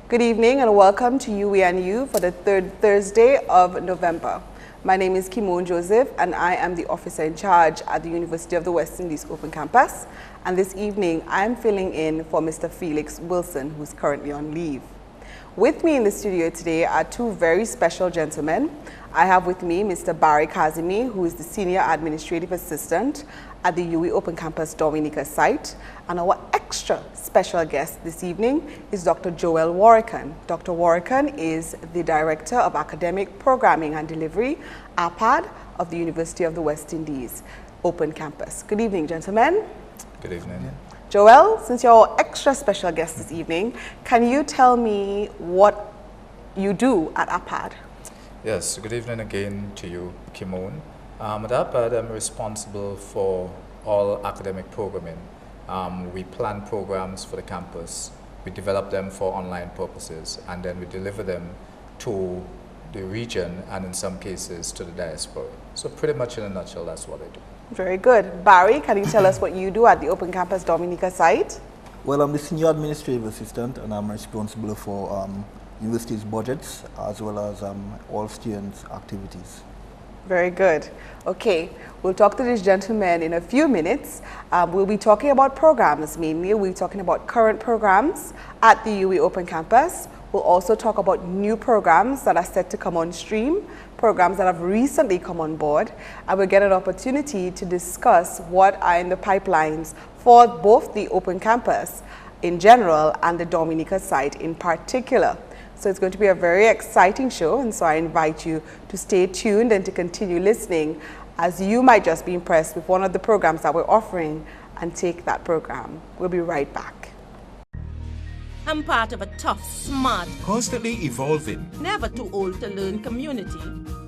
Good evening and welcome to UWI for the third Thursday of November. My name is Kimon Joseph and I am the officer in charge at the University of the West Indies Open Campus. And this evening I am filling in for Mr. Felix Wilson, who is currently on leave. With me in the studio today are two very special gentlemen. I have with me Mr. Barry Kazimi, who is the Senior Administrative Assistant at the UWI Open Campus Dominica site. And our extra special guest this evening is Dr. Joel Warrican. Dr. Warrican is the Director of Academic Programming and Delivery, APAD, of the University of the West Indies Open Campus. Good evening, gentlemen. Good evening. Joel, since you're our extra special guest this evening, can you tell me what you do at APAD? Yes, good evening again to you, Kimon. At APAD, I'm responsible for all academic programming. We plan programs for the campus, we develop them for online purposes, and then we deliver them to the region and in some cases to the diaspora. So pretty much in a nutshell, that's what I do. Very good. Barry, can you tell us what you do at the Open Campus Dominica site? Well, I'm the Senior Administrative Assistant and I'm responsible for university's budgets as well as all students' activities. Very good. Okay, we'll talk to these gentlemen in a few minutes. We'll be talking about programs mainly. We'll be talking about current programs at the UWI Open Campus. We'll also talk about new programs that are set to come on stream, programs that have recently come on board, and we'll get an opportunity to discuss what are in the pipelines for both the Open Campus in general and the Dominica site in particular. So it's going to be a very exciting show, and so I invite you to stay tuned and to continue listening, as you might just be impressed with one of the programs that we're offering and take that program. We'll be right back. I'm part of a tough, smart, constantly evolving, never too old to learn community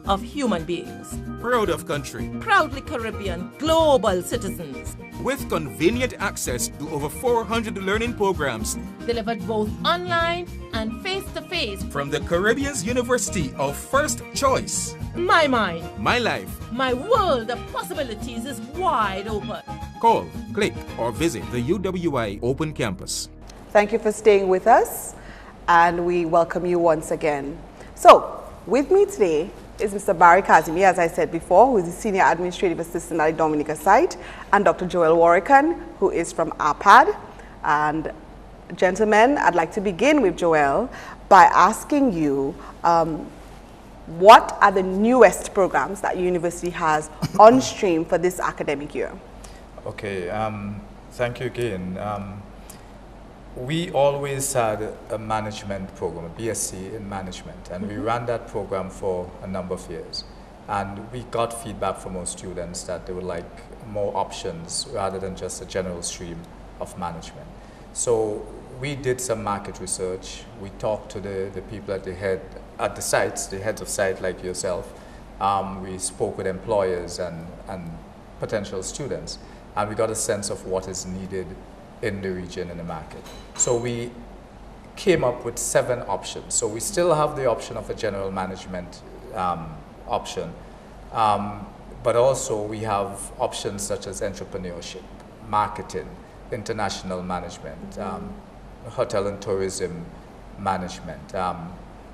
of human beings. proud of country, Proudly Caribbean, global citizens. with convenient access to over 400 learning programs Delivered both online and face-to-face. from the Caribbean's University of First Choice. My mind, My life. my world of possibilities is wide open. Call, click, or visit the UWI Open Campus. Thank you for staying with us, and we welcome you once again. So, with me today is Mr. Barry Kazimi, as I said before, who is the Senior Administrative Assistant at the Dominica site, and Dr. Joel Warrican, who is from APAD. And gentlemen, I'd like to begin with Joel by asking you, what are the newest programs that university has on stream for this academic year? Okay, thank you again. We always had a management program, a BSc in management, and we ran that program for a number of years. And we got feedback from our students that they would like more options rather than just a general stream of management. So we did some market research. We talked to the people at the sites, the heads of site like yourself. We spoke with employers and potential students, and we got a sense of what is needed in the region, in the market. So we came up with 7 options. So we still have the option of a general management option, but also we have options such as entrepreneurship, marketing, international management, hotel and tourism management,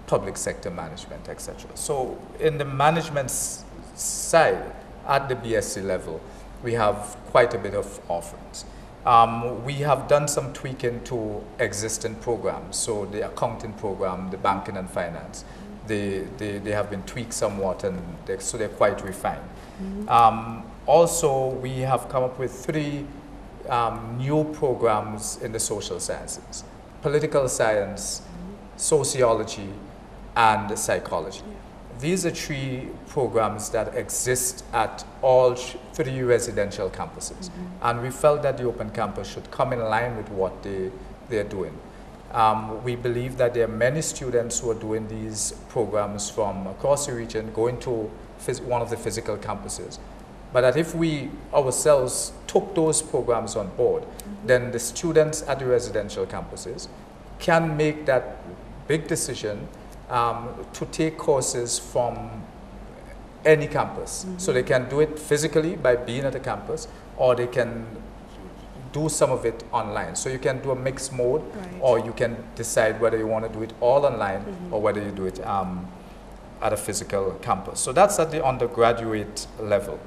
public sector management, etc. So in the management side, at the BSc level, we have quite a bit of offerings. We have done some tweaking to existing programs. So the accounting program, the banking and finance, they have been tweaked somewhat, and so they're quite refined. Also, we have come up with 3 new programs in the social sciences: political science, sociology, and psychology. These are 3 programs that exist at all 3 residential campuses. And we felt that the Open Campus should come in line with what they're doing. We believe that there are many students who are doing these programs from across the region, going to one of the physical campuses. But that if we ourselves took those programs on board, then the students at the residential campuses can make that big decision to take courses from any campus. So they can do it physically by being at a campus, or they can do some of it online. So you can do a mixed mode, Right. or you can decide whether you want to do it all online or whether you do it at a physical campus. So that's at the undergraduate level.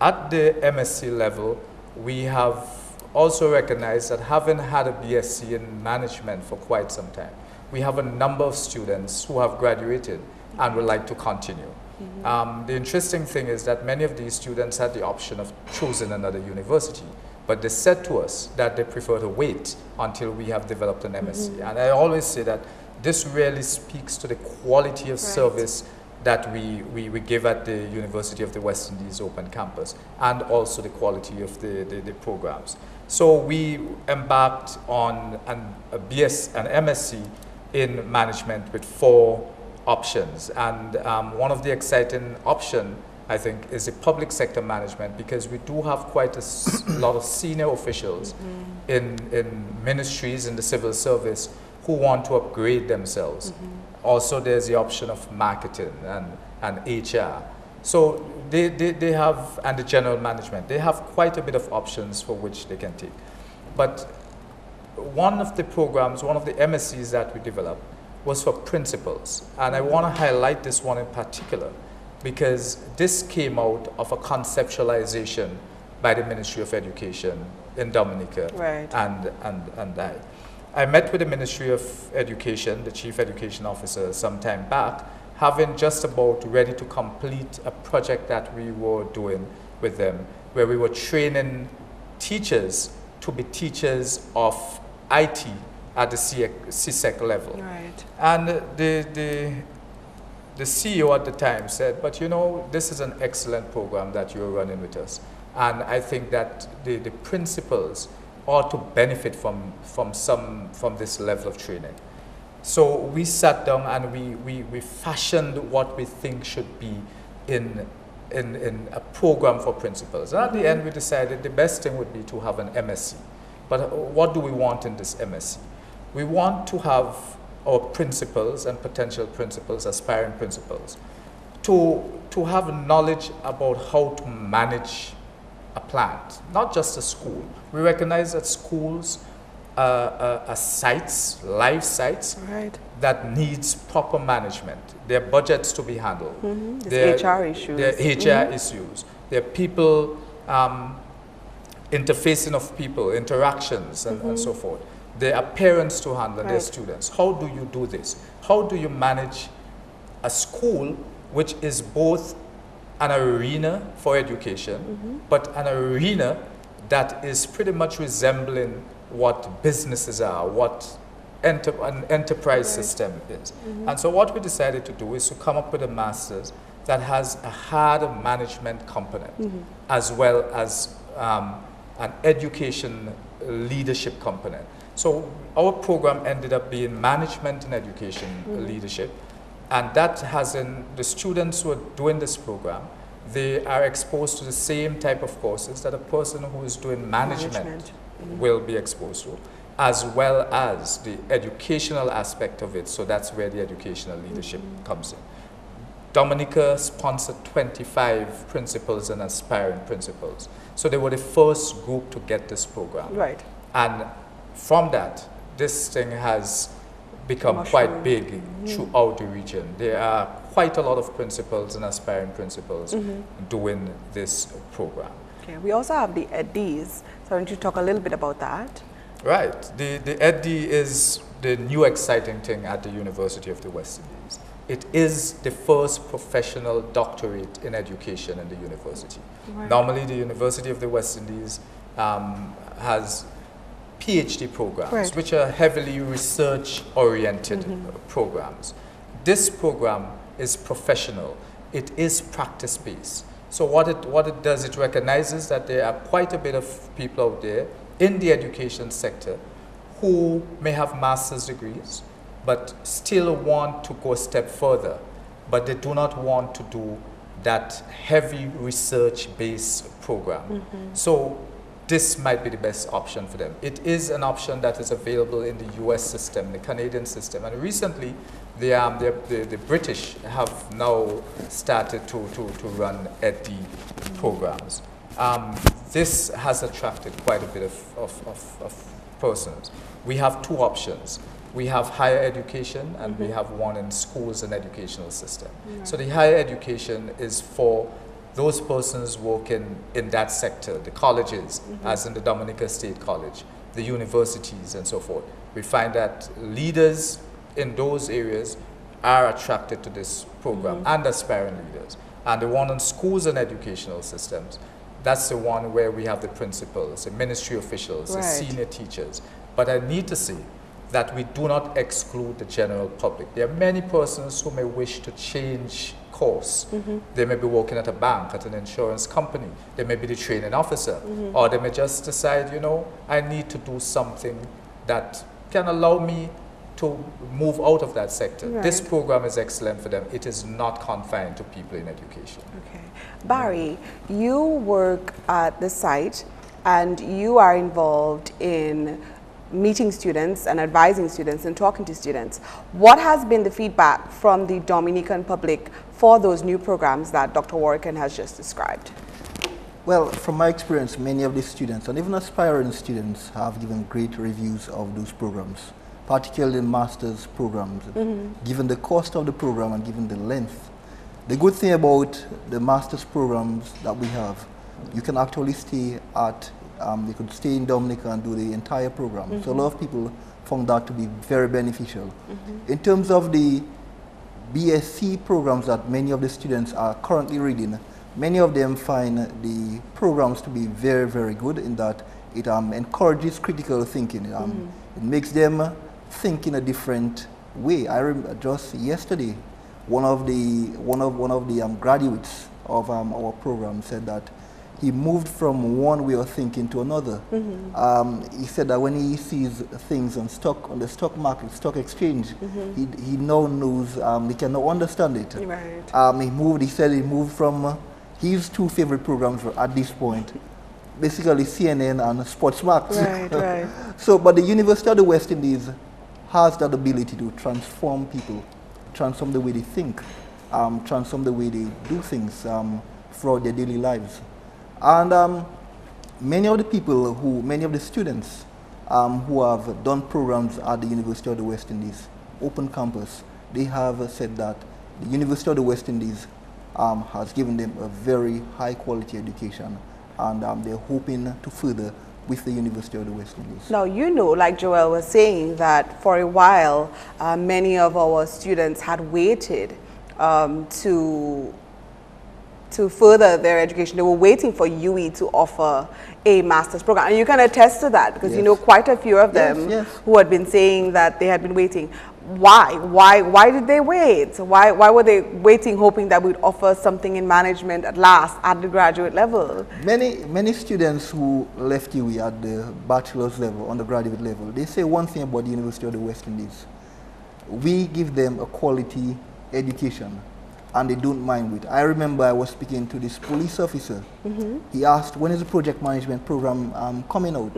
At the MSc level, we have also recognized that having had a BSc in management for quite some time, we have a number of students who have graduated and would like to continue. The interesting thing is that many of these students had the option of choosing another university, but they said to us that they prefer to wait until we have developed an MSc. And I always say that this really speaks to the quality of service that we give at the University of the West Indies Open Campus, and also the quality of the programs. So we embarked on an MSc in management with 4 options. And one of the exciting options, I think, is the public sector management, because we do have quite a lot of senior officials in ministries, in the civil service, who want to upgrade themselves. Also, there's the option of marketing and HR. So they have, and the general management, they have quite a bit of options for which they can take. But one of the programs, one of the MSCs that we developed was for principals. And I want to highlight this one in particular, because this came out of a conceptualization by the Ministry of Education in Dominica. Right. And I met with the Ministry of Education, the Chief Education Officer, some time back, having just about ready to complete a project that we were doing with them, where we were training teachers to be teachers of IT at the CSEC level. Right. And the CEO at the time said, but you know, this is an excellent program that you're running with us. And I think that the principals ought to benefit from this level of training. So we sat down and we fashioned what we think should be in a program for principals. And at the end, we decided the best thing would be to have an MSc. But what do we want in this MSc? We want to have our principals and potential principals, aspiring principals, to have knowledge about how to manage a plant, not just a school. We recognize that schools are sites, live sites, Right. that needs proper management. There are budgets to be handled. There's HR issues. There are HR issues. There are people, interfacing of people, interactions, and so forth. There are parents to handle, their students. How do you do this? How do you manage a school which is both an arena for education, but an arena that is pretty much resembling what businesses are, what an enterprise system is. And so what we decided to do is to come up with a master's that has a hard management component, as well as an education leadership component. So our program ended up being management and education leadership, and that has the students who are doing this program, they are exposed to the same type of courses that a person who is doing management will be exposed to, as well as the educational aspect of it. So that's where the educational leadership comes in. Dominica sponsored 25 principals and aspiring principals. So they were the first group to get this program. Right. And from that, this thing has become quite big throughout the region. There are quite a lot of principals and aspiring principals doing this program. Okay. We also have the EDs. So why don't you talk a little bit about that? Right. The ED is the new exciting thing at the University of the West Indies. It is the first professional doctorate in education in the university. Right. Normally, the University of the West Indies has PhD programs, which are heavily research-oriented programs. This program is professional. It is practice-based. So what it does, it recognizes that there are quite a bit of people out there in the education sector who may have master's degrees, but still want to go a step further, but they do not want to do that heavy research-based program. So this might be the best option for them. It is an option that is available in the US system, the Canadian system, and recently the British have now started to run ED programs. this has attracted quite a bit of persons. We have two options. We have higher education and we have one in schools and educational system. So the higher education is for those persons working in that sector, the colleges, as in the Dominica State College, the universities and so forth. We find that leaders in those areas are attracted to this program and aspiring leaders. And the one on schools and educational systems, that's the one where we have the principals, the ministry officials, the senior teachers. But I need to say that we do not exclude the general public. There are many persons who may wish to change course. They may be working at a bank, at an insurance company. They may be the training officer. Or they may just decide, you know, I need to do something that can allow me to move out of that sector. This program is excellent for them. It is not confined to people in education. Okay. Barry, you work at the site and you are involved in meeting students and advising students and talking to students. What has been the feedback from the Dominican public for those new programs that Dr. Warrican has just described? Well, from my experience, many of the students and even aspiring students have given great reviews of those programs, particularly in master's programs, given the cost of the program and given the length. The good thing about the master's programs that we have, you can actually stay at you could stay in Dominica and do the entire program. So a lot of people found that to be very beneficial. In terms of the BSc programs that many of the students are currently reading, many of them find the programs to be very, very good in that it encourages critical thinking. It makes them think in a different way. I remember just yesterday, one of the graduates of our program said that he moved from one way of thinking to another. He said that when he sees things on the stock market, stock exchange, he now knows, he can now understand it. He said he moved from his two favorite programs at this point, basically CNN and Sportsmax. So, but the University of the West Indies has that ability to transform people, transform the way they think, transform the way they do things throughout their daily lives. And many of the students who have done programs at the University of the West Indies, open campus, they have said that the University of the West Indies has given them a very high quality education, and they're hoping to further with the University of the West Indies. Now, you know, like Joel was saying, that for a while, many of our students had waited to further their education. They were waiting for UWI to offer a master's program. And you can attest to that because you know quite a few of them who had been saying that they had been waiting. Why did they wait? Why were they waiting, hoping that we'd offer something in management at last at the graduate level? Many students who left UWI at the bachelor's level, undergraduate level, they say one thing about the University of the West Indies. We give them a quality education, and they don't mind it. I remember I was speaking to this police officer. He asked, when is the project management program coming out?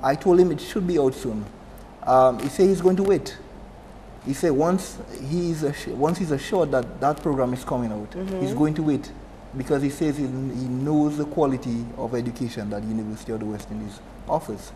I told him it should be out soon. He said he's going to wait. He said once he's assured that that program is coming out, he's going to wait, because he says he knows the quality of education that the University of the West Indies offers.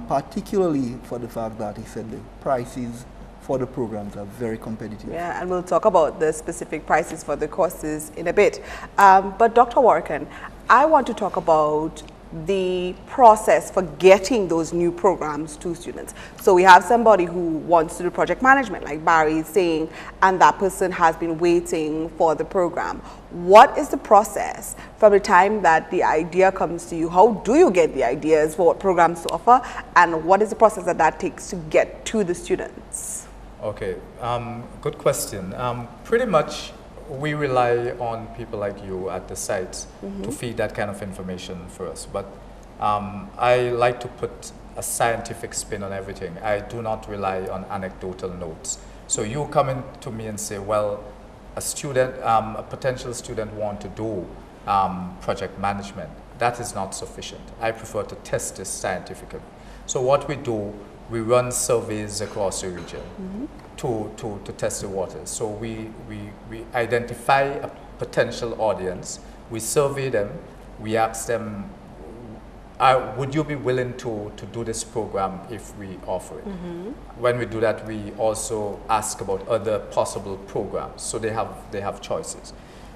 Particularly for the fact that he said the prices for the programs are very competitive. Yeah, and we'll talk about the specific prices for the courses in a bit. But Dr. Warrican, I want to talk about the process for getting those new programs to students. So we have somebody who wants to do project management, like Barry is saying, and that person has been waiting for the program. What is the process from the time that the idea comes to you? How do you get the ideas for what programs to offer? And what is the process that takes to get to the students? Okay, good question. Pretty much we rely on people like you at the site to feed that kind of information for us. But I like to put a scientific spin on everything. I do not rely on anecdotal notes. So you come in to me and say, well, a potential student want to do project management. That is not sufficient. I prefer to test this scientifically. So what we do, we run surveys across the region to test the waters. So we identify a potential audience, we survey them, we ask them, would you be willing to do this program if we offer it? When we do that, we also ask about other possible programs, so they have choices.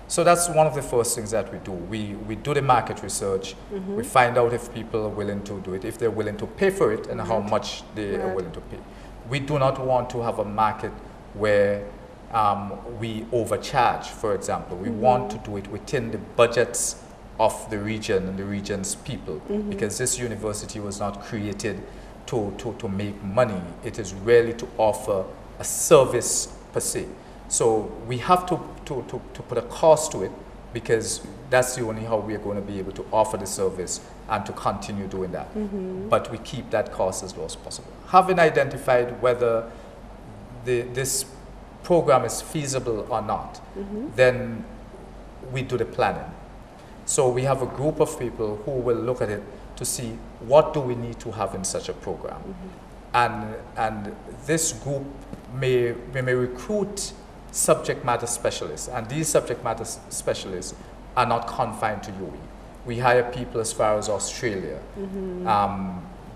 So that's one of the first things that we do. We do the market research. We find out if people are willing to do it, if they're willing to pay for it, and how much they are willing to pay. We do not want to have a market where we overcharge, for example. We want to do it within the budgets of the region and the region's people, because this university was not created to make money. It is really to offer a service per se. So we have to put a cost to it, because that's the only how we are going to be able to offer the service and to continue doing that. But we keep that cost as low as possible. Having identified whether this program is feasible or not, then we do the planning. So we have a group of people who will look at it to see what do we need to have in such a program. And this group may recruit subject matter specialists, and these subject matter specialists are not confined to UWI. We hire people as far as Australia,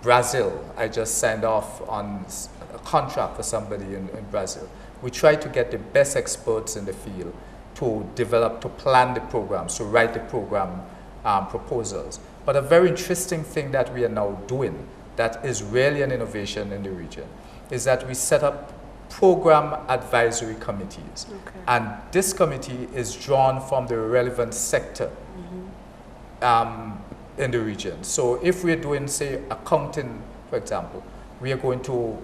Brazil. I just signed off on a contract for somebody in Brazil. We try to get the best experts in the field to plan the programs, to write the program proposals. But a very interesting thing that we are now doing that is really an innovation in the region is that we set up program advisory committees. And this committee is drawn from the relevant sector in the region. So if we're doing, say, accounting, for example, we are going to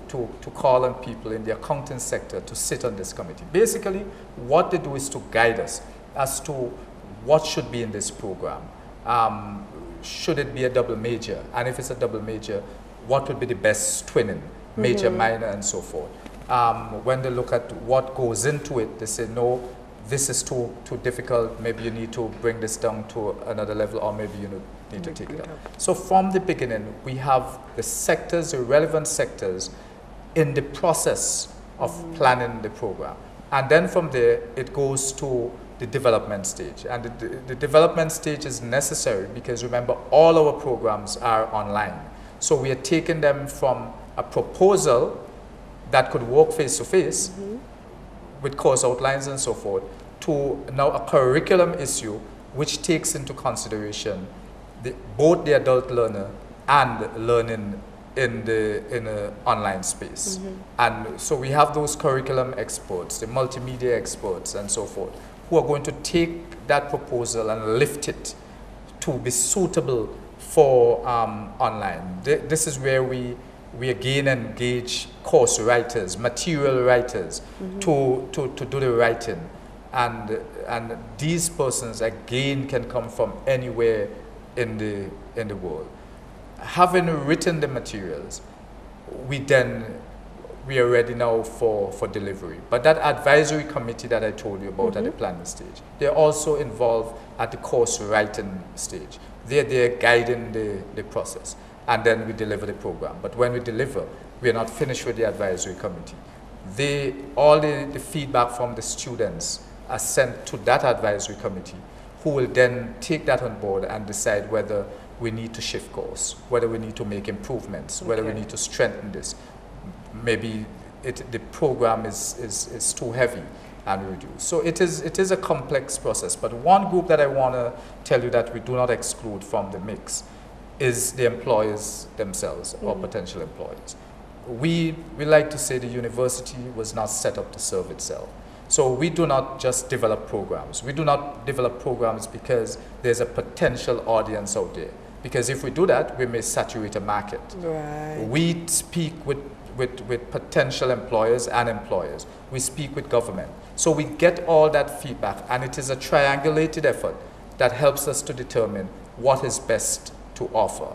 call on people in the accounting sector to sit on this committee. Basically, what they do is to guide us as to what should be in this program. Should it be a double major? And if it's a double major, what would be the best twinning, major, minor, and so forth? When they look at what goes into it, they say, no, this is too difficult. Maybe you need to bring this down to another level, or maybe you need to take it up. So from the beginning, we have the sectors, the relevant sectors, in the process of planning the program. And then from there, it goes to the development stage. And the development stage is necessary because, remember, all our programs are online. So we are taking them from a proposal that could work face-to-face with course outlines and so forth, to now a curriculum issue which takes into consideration both the adult learner and learning in the online space. And so we have those curriculum experts, the multimedia experts and so forth, who are going to take that proposal and lift it to be suitable for online. This is where we again engage course writers, material writers to do the writing. And these persons again can come from anywhere in the world. Having written the materials, we are ready now for delivery. But that advisory committee that I told you about at the planning stage, they're also involved at the course writing stage. They're guiding the process. And then we deliver the program. But when we deliver, we are not finished with the advisory committee. All the feedback from the students are sent to that advisory committee, who will then take that on board and decide whether we need to shift course, whether we need to make improvements, whether we need to strengthen this. Maybe the program is too heavy and reduce. So it is a complex process. But one group that I want to tell you that we do not exclude from the mix is the employers themselves, or potential employers. We like to say the university was not set up to serve itself. So we do not just develop programs. We do not develop programs because there's a potential audience out there. Because if we do that, we may saturate a market. Right. We speak with potential employers and employers. We speak with government. So we get all that feedback, and it is a triangulated effort that helps us to determine what is best to offer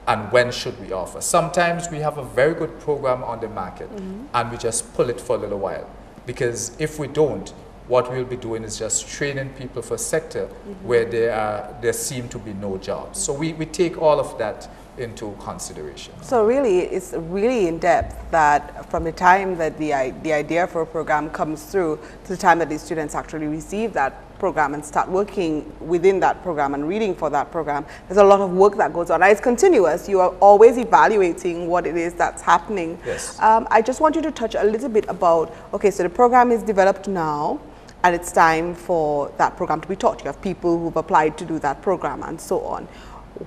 and when should we offer. Sometimes we have a very good program on the market and we just pull it for a little while, because if we don't, what we'll be doing is just training people for a sector where there seem to be no jobs. So we take all of that into consideration. So really, it's really in depth that from the time that the idea for a program comes through to the time that the students actually receive that program and start working within that program and reading for that program, there's a lot of work that goes on. And it's continuous. You are always evaluating what it is that's happening. Yes. I just want you to touch a little bit about, okay, so the program is developed now, and it's time for that program to be taught. You have people who've applied to do that program and so on.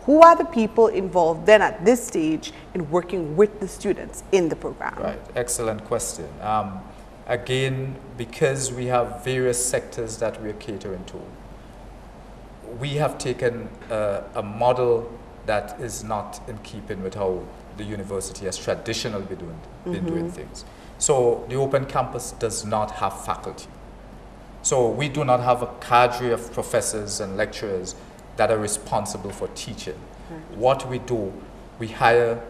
Who are the people involved then at this stage in working with the students in the program? Right, excellent question. Again, because we have various sectors that we're catering to, we have taken a model that is not in keeping with how the university has traditionally been doing things. So the open campus does not have faculty. So we do not have a cadre of professors and lecturers that are responsible for teaching. What we do, we hire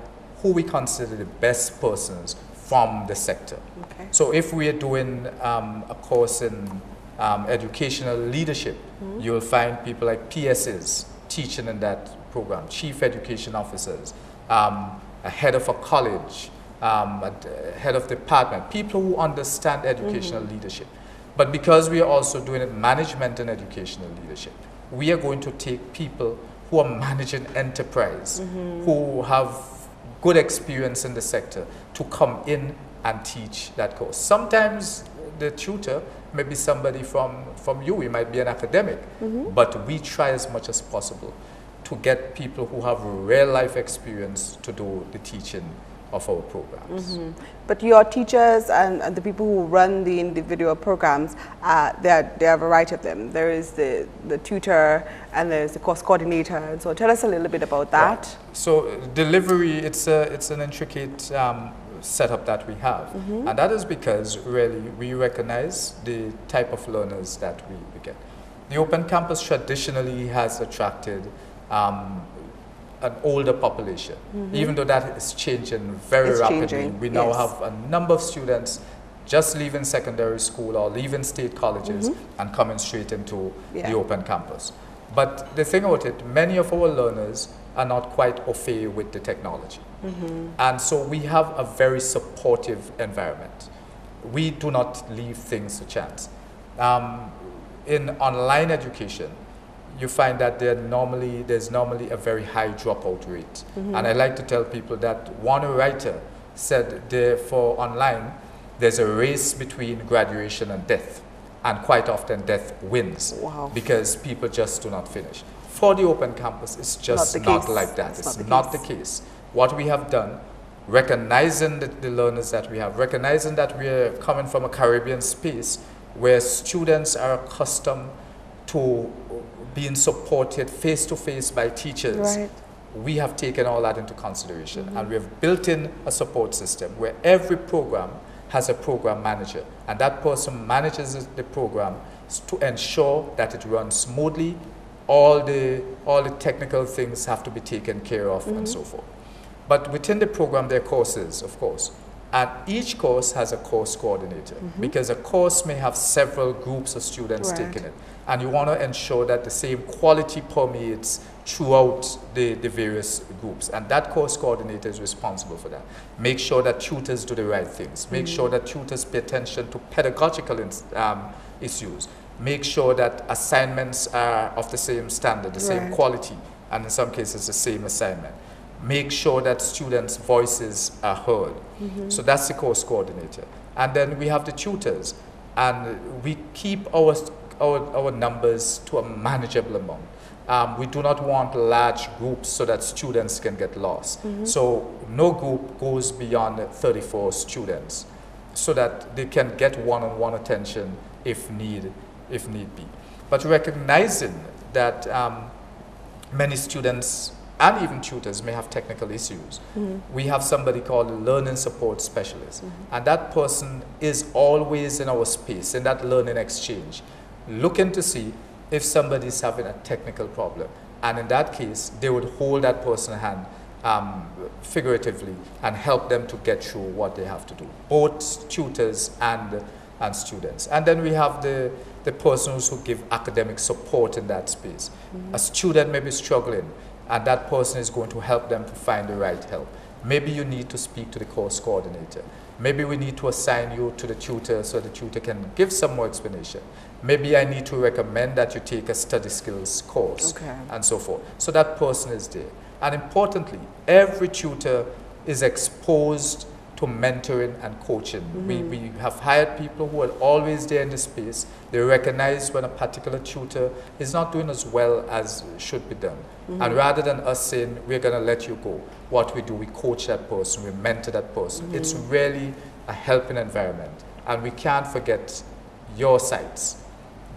who we consider the best persons from the sector. Okay. So if we are doing a course in educational leadership, you will find people like PSs teaching in that program, chief education officers, a head of a college, a head of department, people who understand educational leadership. But because we are also doing it management and educational leadership, we are going to take people who are managing enterprise, who have good experience in the sector to come in and teach that course. Sometimes the tutor may be somebody from UWI, might be an academic, but we try as much as possible to get people who have real life experience to do the teaching of our programs. But your teachers and the people who run the individual programs, there are a variety of them. There is the tutor and there's the course coordinator. And so tell us a little bit about that. Right. So delivery, it's an intricate setup that we have. And that is because really we recognize the type of learners that we get. The open campus traditionally has attracted an older population, even though that is changing very rapidly. We now have a number of students just leaving secondary school or leaving state colleges and coming straight into the open campus. But the thing about it, many of our learners are not quite au fait with the technology. And so we have a very supportive environment. We do not leave things to chance. In online education, you find that there's normally a very high dropout rate. And I like to tell people that one writer said for online, there's a race between graduation and death. And quite often death wins because people just do not finish. For the open campus, it's just not like that. It's not the case. What we have done, recognizing the learners that we have, recognizing that we are coming from a Caribbean space where students are accustomed to being supported face-to-face by teachers, we have taken all that into consideration. And we have built in a support system where every program has a program manager. And that person manages the program to ensure that it runs smoothly. All the technical things have to be taken care of and so forth. But within the program, there are courses, of course. And each course has a course coordinator because a course may have several groups of students taking it. And you want to ensure that the same quality permeates throughout the various groups. And that course coordinator is responsible for that. Make sure that tutors do the right things. Make sure that tutors pay attention to pedagogical issues. Make sure that assignments are of the same standard, the same quality, and in some cases the same assignment. Make sure that students' voices are heard. So that's the course coordinator. And then we have the tutors. And we keep our numbers to a manageable amount. We do not want large groups so that students can get lost. So no group goes beyond 34 students so that they can get one-on-one attention if need be. But recognizing that many students and even tutors may have technical issues, we have somebody called a learning support specialist. And that person is always in our space, in that learning exchange, looking to see if somebody is having a technical problem. And in that case, they would hold that person's hand figuratively and help them to get through what they have to do, both tutors and students. And then we have the persons who give academic support in that space. A student may be struggling and that person is going to help them to find the right help. Maybe you need to speak to the course coordinator. Maybe we need to assign you to the tutor so the tutor can give some more explanation. Maybe I need to recommend that you take a study skills course, and so forth. So that person is there. And importantly, every tutor is exposed to mentoring and coaching. We have hired people who are always there in the space. They recognize when a particular tutor is not doing as well as should be done. And rather than us saying, we're going to let you go, what we do, we coach that person, we mentor that person. It's really a helping environment. And we can't forget your sites.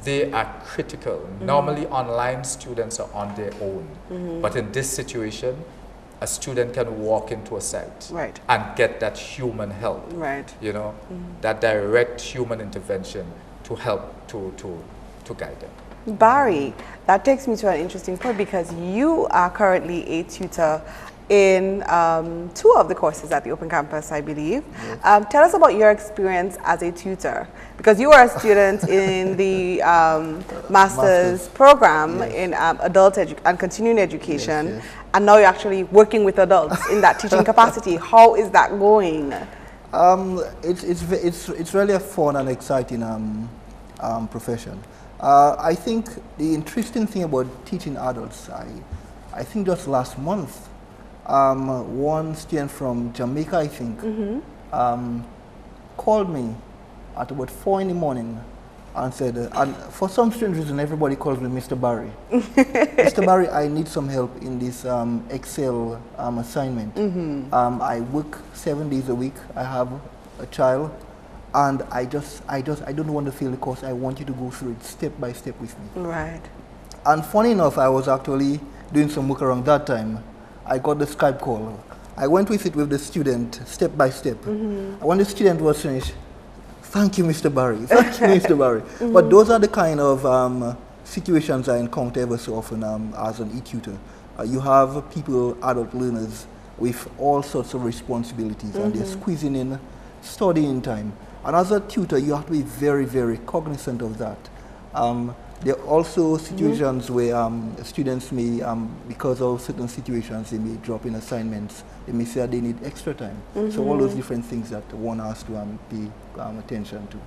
They are critical. Normally, online students are on their own. But in this situation, a student can walk into a site and get that human help, you know, that direct human intervention to help to guide them. Barry, that takes me to an interesting point, because you are currently a tutor in 2 of the courses at the Open Campus, I believe. Tell us about your experience as a tutor, because you are a student in the master's program in adult and continuing education, and now you're actually working with adults in that teaching capacity. How is that going? It's really a fun and exciting profession. I think the interesting thing about teaching adults, I think just last month, one student from Jamaica, I think, called me at about 4 in the morning and said, and for some strange reason, everybody calls me Mr. Barry. Mr. Barry, I need some help in this Excel assignment. I work 7 days a week. I have a child, and I don't want to fail the course. I want you to go through it step by step with me. Right. And funny enough, I was actually doing some work around that time. I got the Skype call. I went with it with the student step by step. When the student was finished, thank you, Mr. Barry. Thank you, Mr. Barry. But those are the kind of situations I encounter ever so often as an e-tutor. You have people, adult learners, with all sorts of responsibilities, and they're squeezing in studying time. And as a tutor, you have to be very, very cognizant of that. There are also situations where students may, because of certain situations, they may drop in assignments. They may say that they need extra time. So all those different things that one has to pay attention to.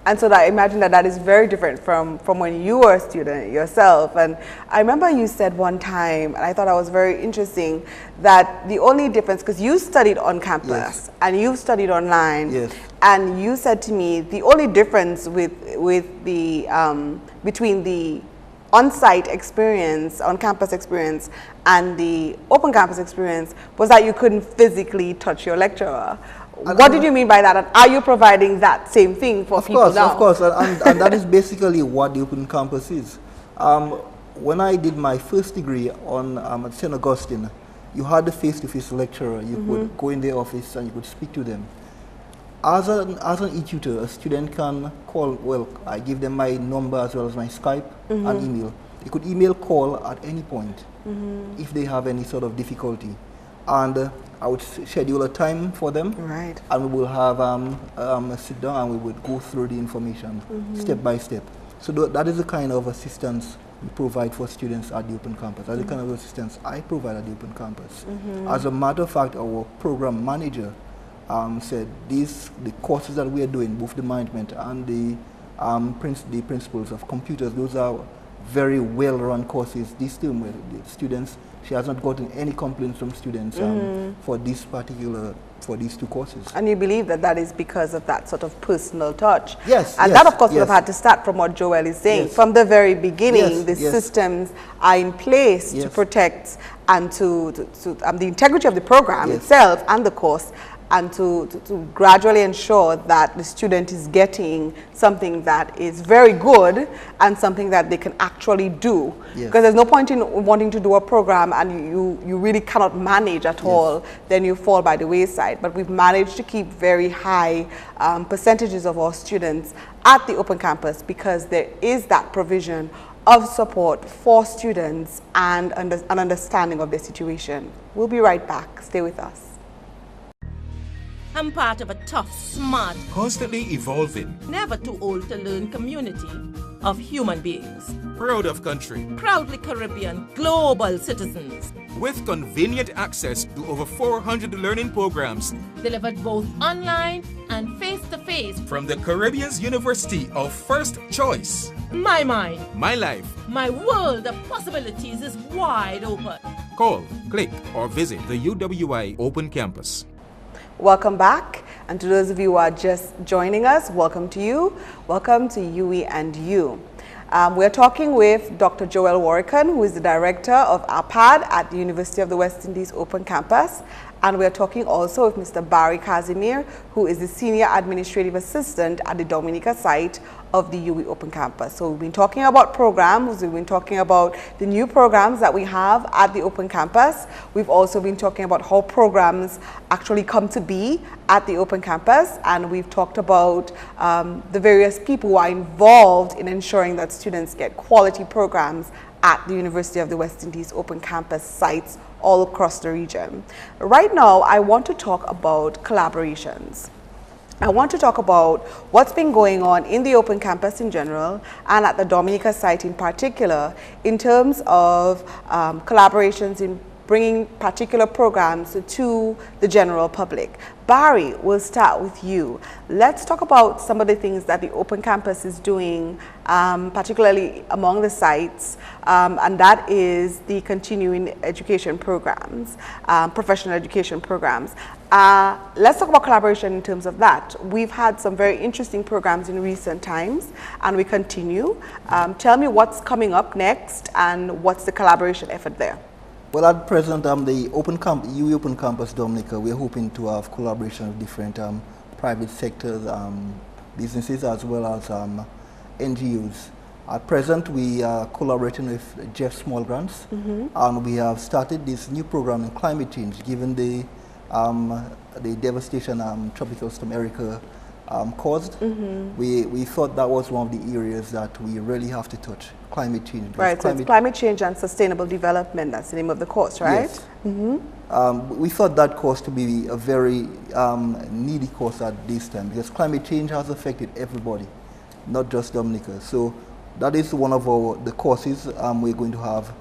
And so I imagine that that is very different from when you were a student yourself. And I remember you said one time, and I thought that was very interesting, that the only difference, because you studied on campus and you studied online, and you said to me the only difference with the between the on-site experience, on-campus experience, and the open campus experience was that you couldn't physically touch your lecturer. What did you mean by that? And are you providing that same thing for people now? Of course, and that is basically what the open campus is. When I did my first degree on at St. Augustine, you had the face-to-face lecturer. You could go in their office and you could speak to them. As an e-tutor, a student can call, well, I give them my number as well as my Skype and email. They could email, call at any point if they have any sort of difficulty. And I would schedule a time for them, and we will have a sit down and we would go through the information step by step. So that is the kind of assistance we provide for students at the Open Campus. That's the kind of assistance I provide at the Open Campus. As a matter of fact, our program manager said the courses that we are doing, both the management and the principles of computers, those are very well-run courses. These term, the students, she has not gotten any complaints from students for these 2 courses. And you believe that that is because of that sort of personal touch? Yes. And that, of course, would have had to start from what Joel is saying. From the very beginning, the systems are in place to protect and to the integrity of the program itself and the course, and to gradually ensure that the student is getting something that is very good and something that they can actually do. Because there's no point in wanting to do a program and you really cannot manage at all, then you fall by the wayside. But we've managed to keep very high percentages of our students at the Open Campus because there is that provision of support for students and an understanding of their situation. We'll be right back. Stay with us. I'm part of a tough, smart, constantly evolving, never too old to learn community of human beings. proud of country, Proudly Caribbean, global citizens. with convenient access to over 400 learning programs Delivered both online and face-to-face. from the Caribbean's University of First Choice. My mind, My life. my world of possibilities is wide open. Call, click, or visit the UWI Open Campus. Welcome back, and to those of you who are just joining us, welcome to you. Welcome to UWI and You. We're talking with Dr. Joel Warrican, who is the Director of APAD at the University of the West Indies Open Campus. And we're talking also with Mr. Barry Casimir, who is the Senior Administrative Assistant at the Dominica site of the UWI Open Campus. So we've been talking about programs, we've been talking about the new programs that we have at the Open Campus. We've also been talking about how programs actually come to be at the Open Campus, and we've talked about the various people who are involved in ensuring that students get quality programs at the University of the West Indies Open Campus sites all across the region. Right now, I want to talk about collaborations. I want to talk about what's been going on in the Open Campus in general and at the Dominica site in particular in terms of collaborations in bringing particular programs to the general public. Barry, we'll start with you. Let's talk about some of the things that the Open Campus is doing, particularly among the sites, and that is the continuing education programs, professional education programs. Let's talk about collaboration in terms of that. We've had some very interesting programs in recent times, and we continue. Tell me what's coming up next and what's the collaboration effort there? Well, at present, the UWI Open Campus Dominica, we're hoping to have collaboration with different private sectors, businesses, as well as NGOs. At present, we are collaborating with Jeff Small Grants, and we have started this new program in climate change, given the devastation Tropical Storm Erica caused. We thought that was one of the areas that we really have to touch, climate change. Right, so it's climate change and sustainable development, that's the name of the course, right? Yes. We thought that course to be a very needy course at this time, because climate change has affected everybody, not just Dominica. So that is one of the courses we're going to have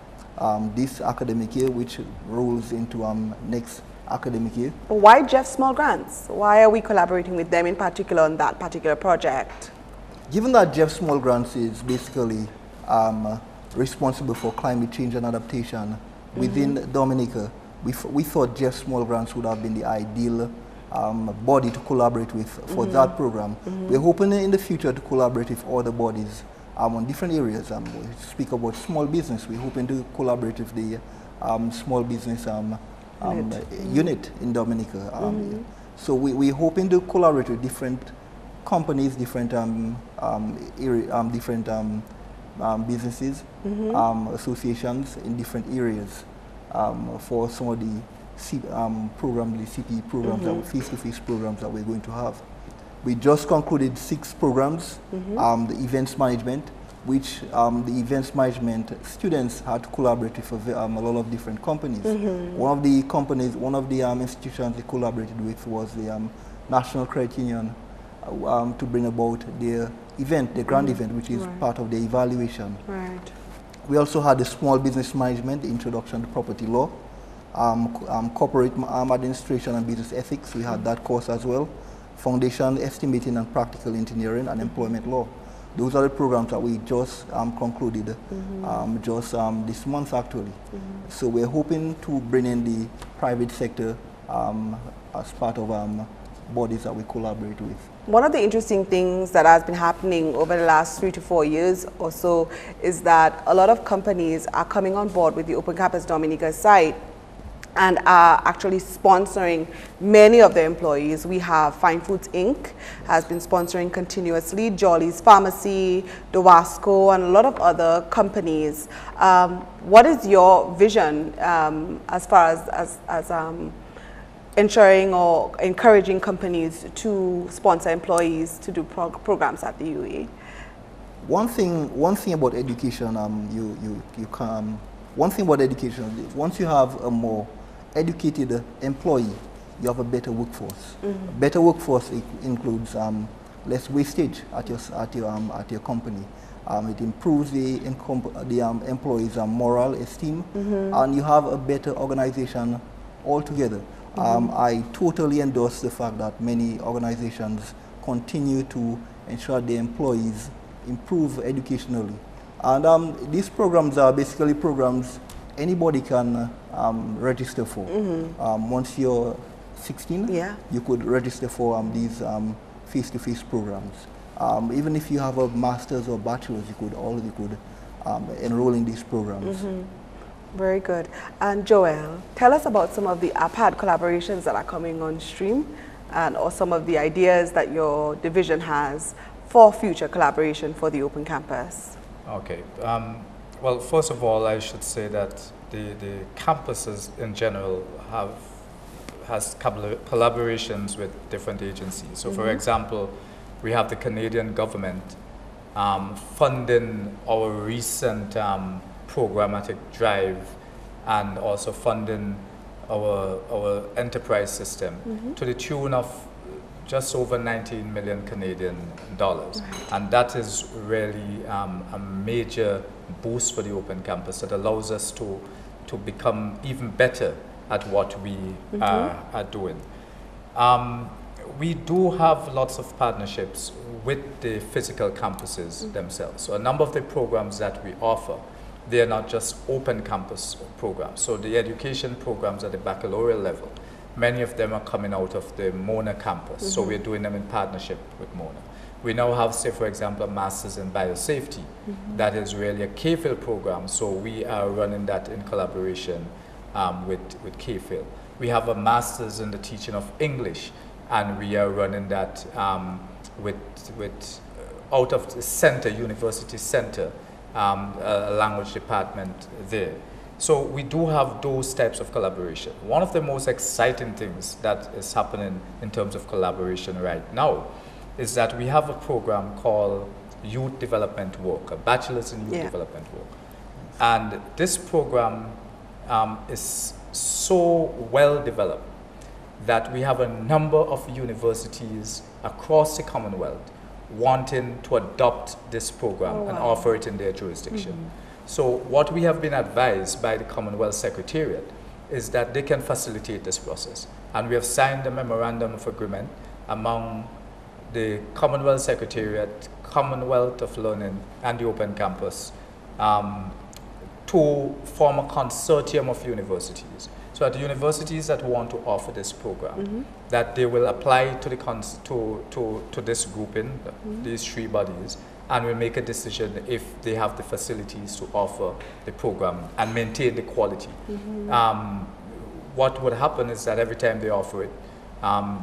this academic year, which rolls into next academic year. Why Jeff Small Grants? Why are we collaborating with them in particular on that particular project? Given that Jeff Small Grants is basically responsible for climate change and adaptation within Dominica, we thought Jeff Small Grants would have been the ideal body to collaborate with for that program. We're hoping in the future to collaborate with other bodies on different areas. We speak about small business. We're hoping to collaborate with the small business unit in Dominica. So we're hoping to collaborate with different companies, different businesses, associations in different areas for some of the CP programs, face-to-face programs that we're going to have. We just concluded 6 programs, the events management, which the events management students had to collaborate with a lot of different companies. One of the institutions they collaborated with was the National Credit Union to bring about their event, the grand event, which is part of the evaluation. Right. We also had the small business management, the introduction to property law, corporate administration and business ethics. We had that course as well. Foundation estimating and practical engineering and employment law. Those are the programs that we just concluded this month actually. So we're hoping to bring in the private sector as part of bodies that we collaborate with. One of the interesting things that has been happening over the last 3 to 4 years or so is that a lot of companies are coming on board with the Open Campus Dominica site and are actually sponsoring many of their employees. We have Fine Foods Inc. has been sponsoring continuously, Jolly's Pharmacy, Dowasco, and a lot of other companies. What is your vision as far as ensuring or encouraging companies to sponsor employees to do programs at the UWI? One thing about education, once you have a more educated employee, you have a better workforce. Better workforce includes less wastage at your company. It improves the employees' moral esteem, and you have a better organization altogether. I totally endorse the fact that many organizations continue to ensure their employees improve educationally. And these programs are basically programs anybody can register for. Once you're 16, you could register for these face-to-face programs. Even if you have a master's or bachelor's, you could enroll in these programs. Very good. And Joel, tell us about some of the APAD collaborations that are coming on stream, and or some of the ideas that your division has for future collaboration for the Open Campus. Okay. Well, first of all, I should say that the campuses in general has collaborations with different agencies. So, for example, we have the Canadian government funding our recent programmatic drive, and also funding our enterprise system to the tune of just over 19 million Canadian dollars. And that is really a major boost for the Open Campus that allows us to become even better at what we are doing. We do have lots of partnerships with the physical campuses themselves. So a number of the programs that we offer, they are not just open campus programs. So the education programs at the baccalaureate level, many of them are coming out of the Mona campus. So we're doing them in partnership with Mona. We now have, say, for example, a Master's in Biosafety. That is really a KPhil program. So we are running that in collaboration with KPhil. We have a Master's in the Teaching of English, and we are running that with out of the center, University Center, a language department there. So we do have those types of collaboration. One of the most exciting things that is happening in terms of collaboration right now is that we have a program called Youth Development Work, a Bachelor's in Youth Development Work. And this program is so well developed that we have a number of universities across the Commonwealth wanting to adopt this program and offer it in their jurisdiction. So what we have been advised by the Commonwealth Secretariat is that they can facilitate this process. And we have signed a memorandum of agreement among the Commonwealth Secretariat, Commonwealth of Learning, and the Open Campus to form a consortium of universities. So at the universities that want to offer this program, that they will apply to the this grouping, these three bodies, and will make a decision if they have the facilities to offer the program and maintain the quality. What would happen is that every time they offer it,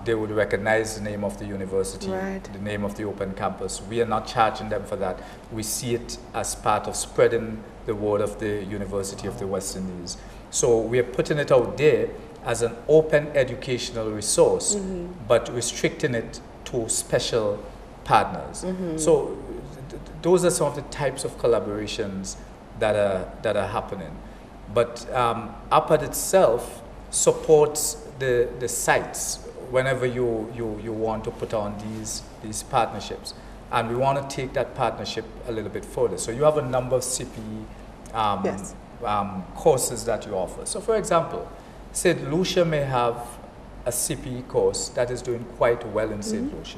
they would recognize the name of the university, the name of the Open Campus. We are not charging them for that. We see it as part of spreading the word of the University of the West Indies. So we are putting it out there as an open educational resource, but restricting it to special partners. So those are some of the types of collaborations that are happening. But APAD itself supports the sites whenever you want to put on these partnerships. And we want to take that partnership a little bit further. So you have a number of CPE courses that you offer. So for example, St. Lucia may have a CPE course that is doing quite well in St. Lucia,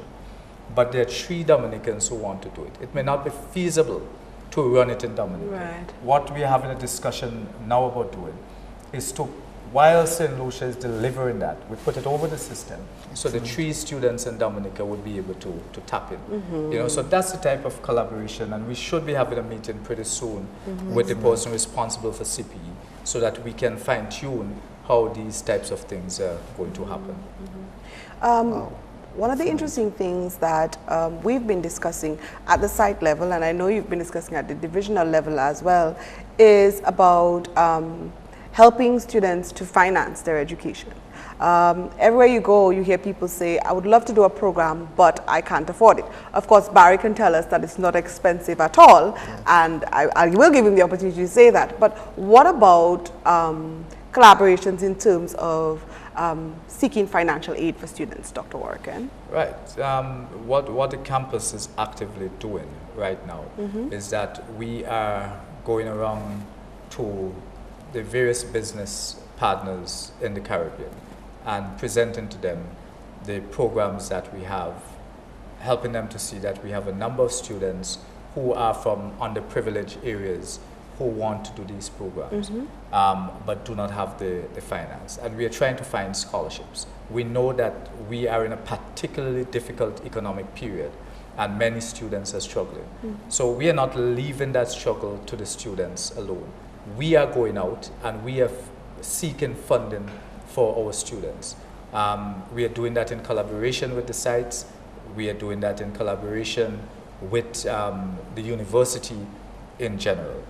but there are 3 Dominicans who want to do it. It may not be feasible to run it in Dominica. What we are having a discussion now about doing is to, while St. Lucia is delivering that, we put it over the system so the 3 students in Dominica would be able to tap in. You know, so that's the type of collaboration, and we should be having a meeting pretty soon with the person responsible for CPE so that we can fine-tune how these types of things are going to happen. One of the interesting things that we've been discussing at the site level, and I know you've been discussing at the divisional level as well, is about helping students to finance their education. Everywhere you go, you hear people say, I would love to do a program, but I can't afford it. Of course, Barry can tell us that it's not expensive at all, and I will give him the opportunity to say that. But what about collaborations in terms of seeking financial aid for students, Dr. Warrican? Right. What the campus is actively doing right now is that we are going around to the various business partners in the Caribbean and presenting to them the programs that we have, helping them to see that we have a number of students who are from underprivileged areas who want to do these programs, but do not have the finance. And we are trying to find scholarships. We know that we are in a particularly difficult economic period, and many students are struggling. So we are not leaving that struggle to the students alone. We are going out and we are seeking funding for our students. We are doing that in collaboration with the sites. We are doing that in collaboration with the university in general.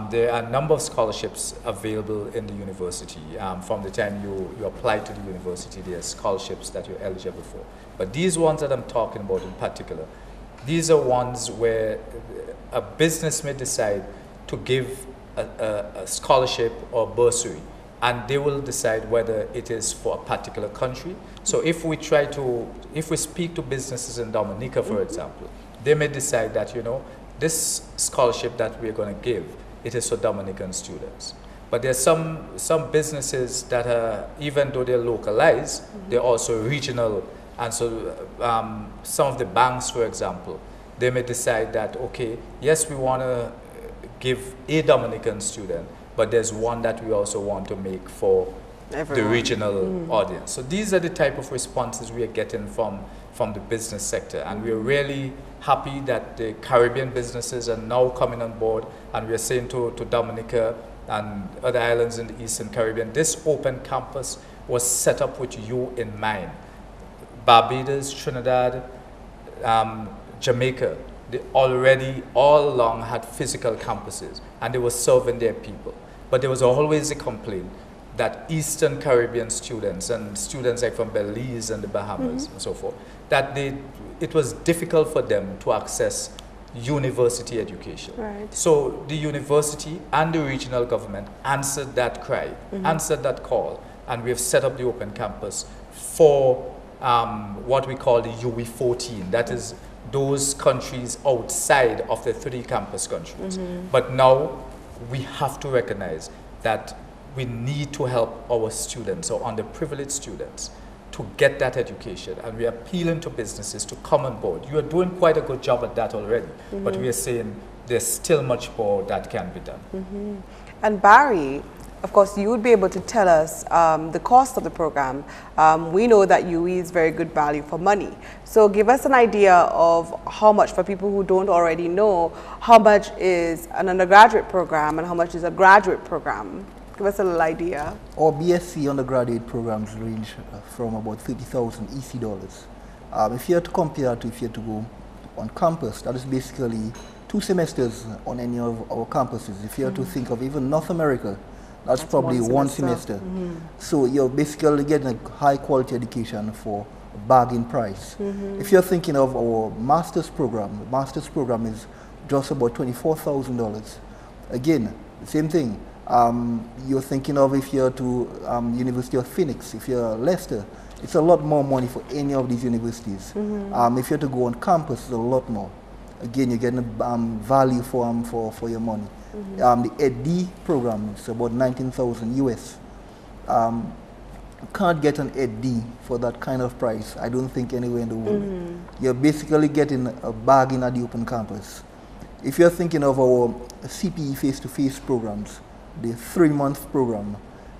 There are a number of scholarships available in the university. From the time you apply to the university, there are scholarships that you're eligible for. But these ones that I'm talking about in particular, these are ones where a business may decide to give a scholarship or bursary, and they will decide whether it is for a particular country. So if we speak to businesses in Dominica, for example, they may decide that, you know, this scholarship that we're going to give, it is for Dominican students. But there's some businesses that are, even though they're localized, they're also regional. And so some of the banks, for example, they may decide that, okay, yes, we want to give a Dominican student, but there's one that we also want to make for everyone, the regional audience. So these are the type of responses we are getting from the business sector. And we're really happy that the Caribbean businesses are now coming on board, and we're saying to Dominica and other islands in the Eastern Caribbean, this open campus was set up with you in mind. Barbados, Trinidad, Jamaica, they already all along had physical campuses, and they were serving their people. But there was always a complaint that Eastern Caribbean students and students like from Belize and the Bahamas and so forth, that it was difficult for them to access university education. Right. So the university and the regional government answered that cry, answered that call, and we have set up the open campus for what we call the UWI 14. That is those countries outside of the 3 campus countries. But now we have to recognize that we need to help our students, or underprivileged students, to get that education. And we are appealing to businesses to come on board. You are doing quite a good job at that already, but we are saying there's still much more that can be done. And Barry, of course, you would be able to tell us the cost of the program. We know that UWI is very good value for money. So give us an idea of how much, for people who don't already know, how much is an undergraduate program and how much is a graduate program. Give us a little idea. Our BSc undergraduate programs range from about 30,000 EC dollars. If you had to compare to if you had to go on campus, that is basically 2 semesters on any of our campuses. If you had to think of even North America, that's probably one semester. So you're basically getting a high quality education for a bargain price. If you're thinking of our master's program, the master's program is just about $24,000. Again, the same thing. You're thinking of if you're to University of Phoenix, if you're Leicester, it's a lot more money for any of these universities. If you're to go on campus, it's a lot more. Again, you're getting value for your money. The ED program is about 19,000 US. You can't get an ED for that kind of price, I don't think, anywhere in the world. You're basically getting a bargain at the open campus. If you're thinking of our CPE face-to-face programs, the 3-month program,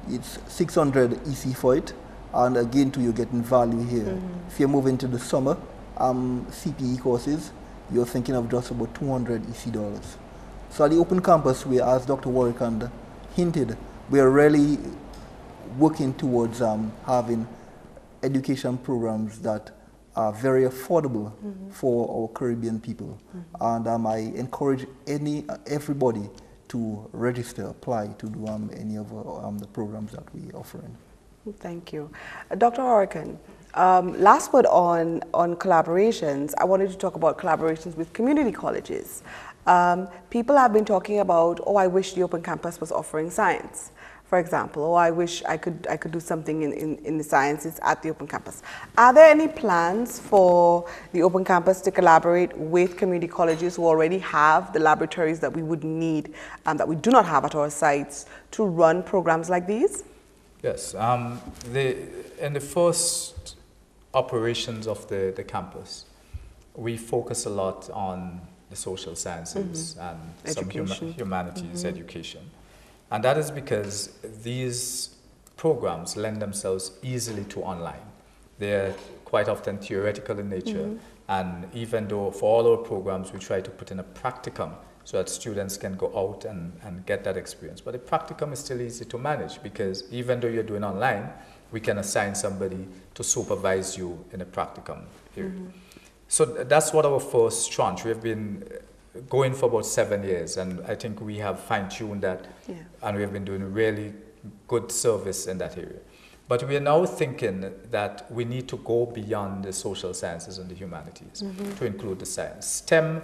it's 600 EC for it, and again too, you're getting value here. If you're moving to the summer CPE courses, you're thinking of just about 200 EC dollars. So at the open campus, we, as Dr. Warrican hinted, we're really working towards having education programs that are very affordable for our Caribbean people. And I encourage everybody to register, apply to do any of the programs that we are offering. Thank you. Dr. Warrican, last word on collaborations. I wanted to talk about collaborations with community colleges. People have been talking about, oh, I wish the open campus was offering science. for example, or I wish I could do something in the sciences at the Open Campus. Are there any plans for the Open Campus to collaborate with community colleges who already have the laboratories that we would need and that we do not have at our sites to run programs like these? Yes. In the first operations of the campus, we focus a lot on the social sciences and some humanities education. And that is because these programs lend themselves easily to online. They're quite often theoretical in nature, and even though for all our programs we try to put in a practicum so that students can go out and get that experience. But the practicum is still easy to manage because even though you're doing online, we can assign somebody to supervise you in a practicum period. So that's what our first tranche. We have been going for about 7 years, and I think we have fine-tuned that, and we have been doing really good service in that area. But we are now thinking that we need to go beyond the social sciences and the humanities to include the science. STEM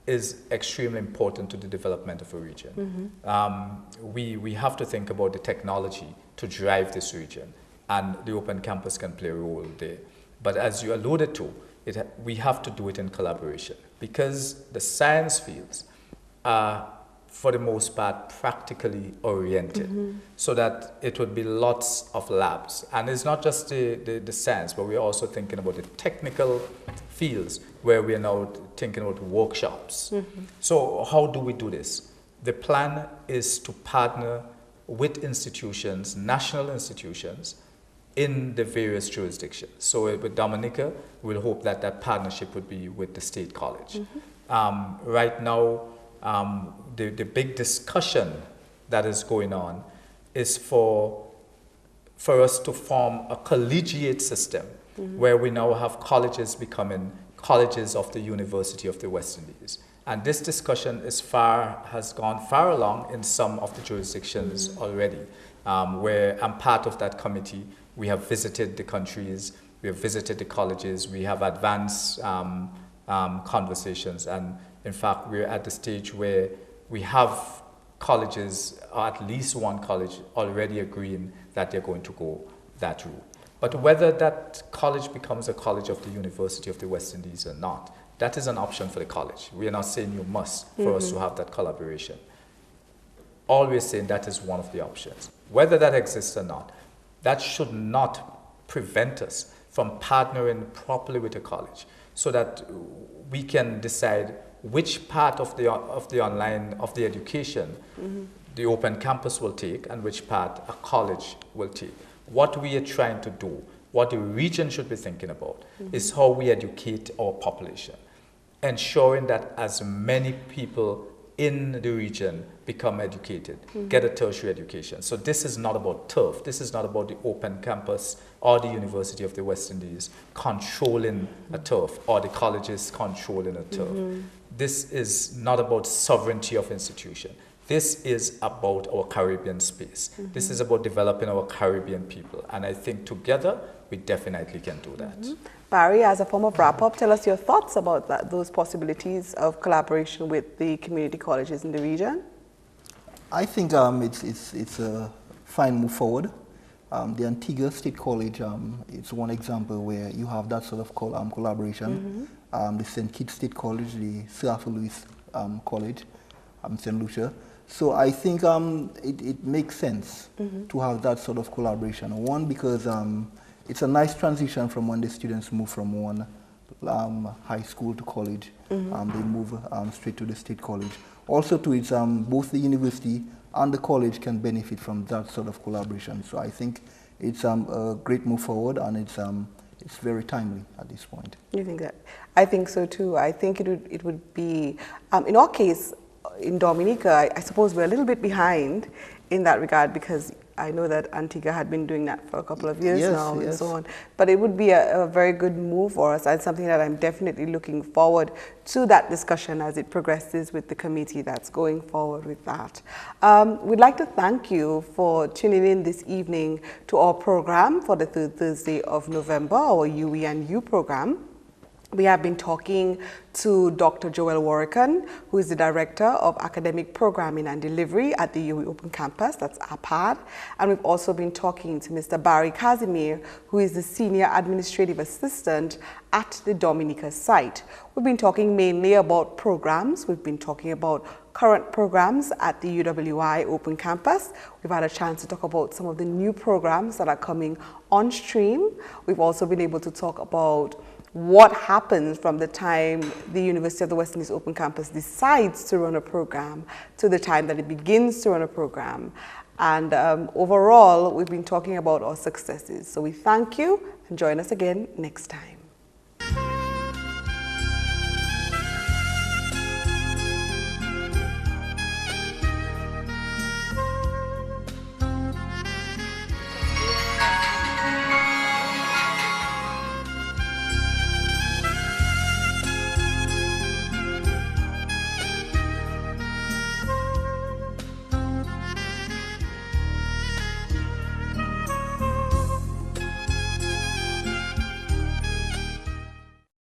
is extremely important to the development of a region. We have to think about the technology to drive this region, and the Open Campus can play a role there. But as you alluded to, we have to do it in collaboration because the science fields are, for the most part, practically oriented, so that it would be lots of labs. And it's not just the science, but we're also thinking about the technical fields where we are now thinking about workshops. So how do we do this? The plan is to partner with institutions, national institutions, in the various jurisdictions. So with Dominica, we'll hope that that partnership would be with the State College. Right now, the big discussion that is going on is for us to form a collegiate system where we now have colleges becoming colleges of the University of the West Indies. And this discussion has gone far along in some of the jurisdictions already, where I'm part of that committee. We have visited the countries, we have visited the colleges, we have advanced conversations, and in fact we're at the stage where we have colleges, or at least one college, already agreeing that they're going to go that route. But whether that college becomes a college of the University of the West Indies or not, that is an option for the college. We are not saying you must for us to have that collaboration. All we're saying that is one of the options. Whether that exists or not, that should not prevent us from partnering properly with a college so that we can decide which part of the online, of the education the Open Campus will take and which part a college will take. What we are trying to do, what the region should be thinking about, is how we educate our population, ensuring that as many people in the region become educated, get a tertiary education. So this is not about turf. This is not about the Open Campus or the University of the West Indies controlling a turf or the colleges controlling a turf. This is not about sovereignty of institution. This is about our Caribbean space. This is about developing our Caribbean people. And I think together, we definitely can do that. Barry, as a form of wrap-up, tell us your thoughts about those possibilities of collaboration with the community colleges in the region. I think it's a fine move forward. The Antigua State College is one example where you have that sort of collaboration. The St. Kitts State College, the Sir Arthur Lewis College, St. Lucia. So I think it makes sense to have that sort of collaboration. One, because it's a nice transition from when the students move from one high school to college. They move straight to the state college. Also, it's both the university and the college can benefit from that sort of collaboration. So I think it's a great move forward, and it's very timely at this point. You think that? I think so too. I think it would be, in our case, in Dominica, I suppose we're a little bit behind in that regard because I know that Antigua had been doing that for a couple of years now and so on. But it would be a very good move for us and something that I'm definitely looking forward to that discussion as it progresses with the committee that's going forward with that. We'd like to thank you for tuning in this evening to our program for the third Thursday of November, our UWI and U program. We have been talking to Dr. Joel Warrican, who is the Director of Academic Programming and Delivery at the UWI Open Campus, that's APAD. And we've also been talking to Mr. Barry Casimir, who is the Senior Administrative Assistant at the Dominica site. We've been talking mainly about programs. We've been talking about current programs at the UWI Open Campus. We've had a chance to talk about some of the new programs that are coming on stream. We've also been able to talk about what happens from the time the University of the West Indies Open Campus decides to run a program to the time that it begins to run a program. And overall, we've been talking about our successes. So we thank you and join us again next time.